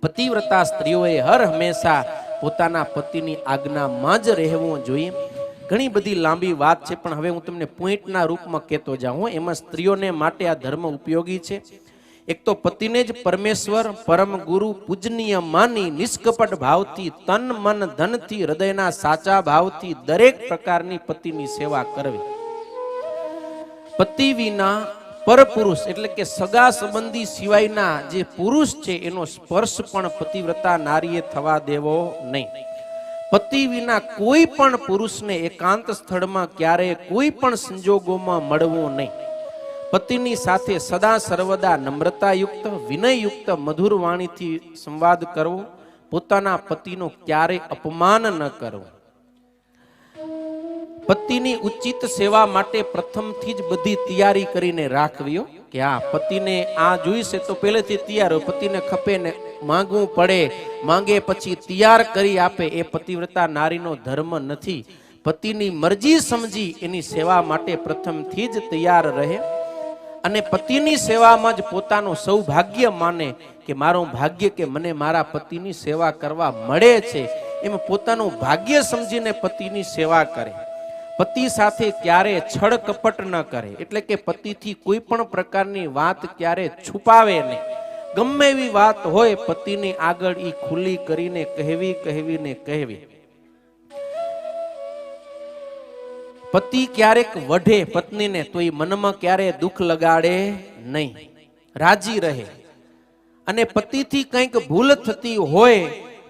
પતિવ્રતા સ્ત્રીઓએ હર હંમેશા પોતાના પતિની આજ્ઞામાં જ રહેવું જોઈએ. ઘણી બધી લાંબી વાત છે, પણ હવે હું તમને પોઈન્ટના રૂપમાં કહેતો જાઉં. એમાં સ્ત્રીઓને માટે આ ધર્મ ઉપયોગી છે. એક તો પતિને જ પરમેશ્વર, પરમ ગુરુ, પૂજનીય માની નિષ્કપટ ભાવથી, તન મન ધનથી, હૃદયના સાચા ભાવથી દરેક પ્રકારની પતિની સેવા કરવી. પતિ વિના પરપુરુષ એટલે કે સગા સંબંધી સિવાયના જે પુરુષ છે એનો સ્પર્શ પણ પતિવ્રતા નારીએ થવા દેવો નહીં. પતિ વિના કોઈ પણ પુરુષને એકાંત સ્થળમાં ક્યારેય કોઈ પણ સંજોગોમાં મળવું નહીં. પતિની સાથે સદા સર્વદા નમ્રતાયુક્ત, વિનયયુક્ત મધુર વાણીથી સંવાદ કરવો. પોતાના પતિનો ક્યારેય અપમાન ન કરવું. પતિની ઉચિત સેવા માટે પ્રથમથી જ બધી તૈયારી કરીને રાખવી કે હા, પતિને આ જોઈશે તો પહેલેથી તૈયાર હોય. પતિને ખપે ને માંગવું પડે, માંગે પછી તૈયાર કરી આપે, એ પતિવ્રતા નારીનો ધર્મ નથી. પતિની મરજી સમજી એની સેવા માટે પ્રથમથી જ તૈયાર રહે અને પતિની સેવામાં જ પોતાનું સૌભાગ્ય માને કે મારું ભાગ્ય કે મને મારા પતિની સેવા કરવા મળે છે. એમાં પોતાનું ભાગ્ય સમજીને પતિની સેવા કરે. પતિ સાથે ક્યારે છળ કપટ ન કરે, એટલે કે પતિથી કોઈ પણ પ્રકારની વાત ક્યારે છુપાવે નહીં. ગમે એવી વાત હોય પતિની આગળ ઈ ખુલ્લી કરીને કહેવી. પતિ ક્યારેક વઢે પત્નીને તો એ મનમાં ક્યારે દુઃખ લગાડે નહીં, રાજી રહે. અને પતિથી કંઈક ભૂલ થતી હોય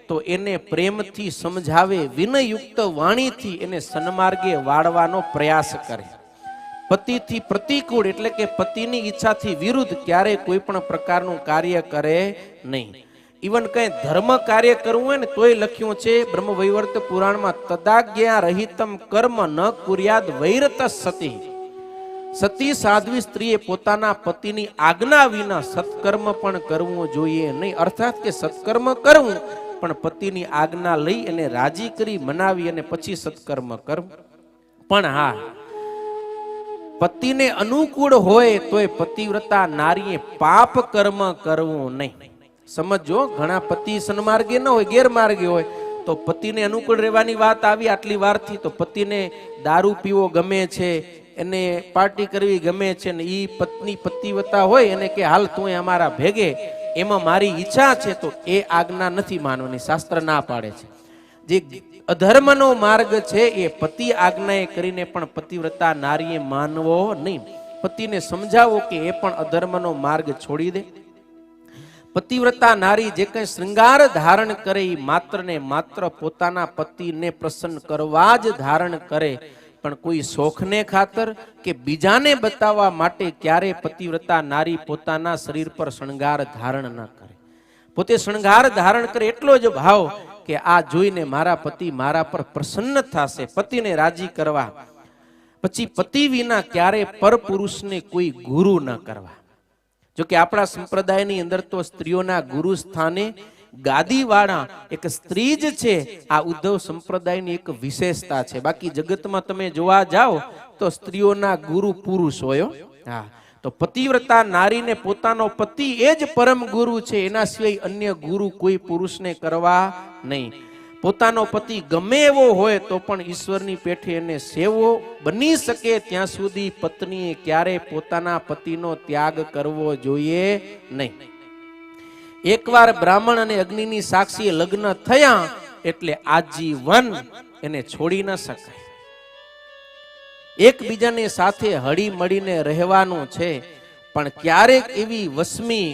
તો એને પ્રેમથી સમજાવે, વિનયયુક્ત વાણીથી એને સન્માર્ગે વાળવાનો પ્રયાસ કરે. પતિથી પ્રતિકૂળ એટલે કે પતિની ઈચ્છાથી વિરુદ્ધ ક્યારેય કોઈ પણ પ્રકારનું કાર્ય કરે નહીં. ઇવન કઈ ધર્મ કાર્ય કરવું હોય ને તોય લખ્યું છે બ્રહ્મવૈવર્ત પુરાણમાં, તદાજ્ઞા રહિતમ કર્મ ન કુર્યાદ વૈરત સતી. સતી સાધ્વી સ્ત્રીએ પોતાના પતિની આજ્ઞા વિના સત્કર્મ પણ કરવું જોઈએ નહીં. અર્થાત કે સત્કર્મ કરવું પણ પતિની આજ્ઞા લઈ અને રાજી કરી મનાવી અને પછી સત્કર્મ કરવું. પણ હા, પતિને અનુકૂળ હોય તોય પતિવ્રતા નારીએ પાપ કર્મ કરવું નહીં. સમજો, ઘણા પતિ સન્માર્ગે ન હોય, ગેરમાર્ગે હોય, તો પતિને અનુકૂળ રહેવાની વાત આવી આટલી વારથી, તો પતિને દારૂ પીવો ગમે છે, એને પાર્ટી કરવી ગમે છે, ને ઈ પત્ની પતિવ્રતા હોય એને કે હાલ તું અમારા ભેગે, એમાં મારી ઈચ્છા છે, તો એ આજ્ઞા નથી માનવાની, શાસ્ત્ર ના પાડે છે. જે અધર્મનો માર્ગ છે એ પતિ આજ્ઞાએ કરીને પણ પતિવ્રતા નારીએ માનવો નહીં. પતિને સમજાવો કે એ પણ અધર્મનો માર્ગ છોડી દે. પતિવ્રતા નારી જે કંઈ શૃંગાર ધારણ કરે એ માત્ર ને માત્ર પોતાના પતિને પ્રસન્ન કરવા જ ધારણ કરે, પણ કોઈ શોખને ખાતર કે બીજાને બતાવવા માટે ક્યારે પતિવ્રતા નારી પોતાના શરીર પર શણગાર ધારણ ન કરે. પોતે શણગાર ધારણ કરે એટલો જ ભાવ કે આ જોઈને મારા પતિ મારા પર પ્રસન્ન થશે, પતિને રાજી કરવા. પછી પતિ વિના ક્યારે પરપુરુષને કોઈ ગુરુ ન કરવા. જો કે આપણા સંપ્રદાયની અંદર તો સ્ત્રીઓના ગુરુ સ્થાને ગાદીવાળા એક સ્ત્રી જ છે. આ ઉદ્ધવ સંપ્રદાયની એક વિશેષતા છે. બાકી જગતમાં તમે જોવા જાઓ તો સ્ત્રીઓના ગુરુ પુરુષ હોય. હા, તો પતિવ્રતા નારીને પોતાનો પતિ એ જ પરમ ગુરુ છે, એના સિવાય અન્ય ગુરુ કોઈ પુરુષને કરવા નહીં. પોતાનો પતિ ગમે એવો હોય તો પણ ઈશ્વરની પેઠે એને સેવો બની શકે ત્યાં સુધી પત્નીએ ક્યારે પોતાના પતિનો ત્યાગ કરવો જોઈએ નહીં. એકવાર બ્રાહ્મણ અને અગ્નિની સાક્ષીએ લગ્ન થયા એટલે આજીવન એને છોડી ન શકાય. એકબીજાને સાથે હળી મળીને રહેવાનું છે, પણ ક્યારેક એવી વસમી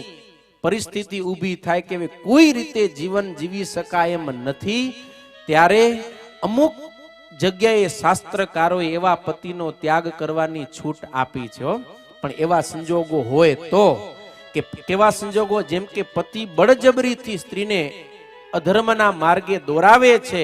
પરિસ્થિતિ ઊભી થાય કે કોઈ રીતે જીવન જીવી શકાય એમ નથી, ત્યારે અમુક જગ્યાએ શાસ્ત્રકારોએ એવા પતિનો ત્યાગ કરવાની છૂટ આપી છે. પણ એવા સંજોગો હોય તો, કે કેવા સંજોગો, જેમ કે પતિ બળજબરીથી સ્ત્રીને અધર્મના માર્ગે દોરાવે છે,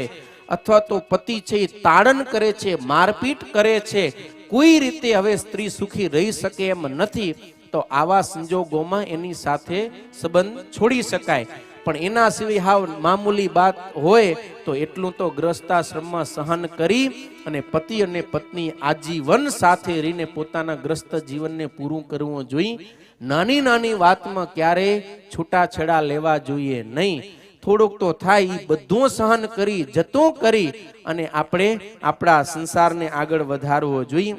અથવા તો પતિ છે એ તાડન કરે છે, મારપીટ કરે છે, કોઈ રીતે હવે સ્ત્રી સુખી રહી શકે એમ નથી, તો આવા સંજોગોમાં એની સાથે સંબંધ છોડી શકાય. પણ એના સિવાય હાવ મામૂલી બાત હોય તો એટલું તો ગ્રસ્તાશ્રમમાં સહન કરી અને પતિ અને પત્ની આજીવન સાથે રહીને પોતાના ગ્રસ્ત જીવનને પૂરું કરવું જોઈએ. નાની નાની વાતમાં ક્યારેય છૂટાછેડા લેવા જોઈએ નહીં. થોડુંક તો થાય એ બધું સહન કરી જતું કરી અને આપણે આપણા સંસારને આગળ વધારવો જોઈએ.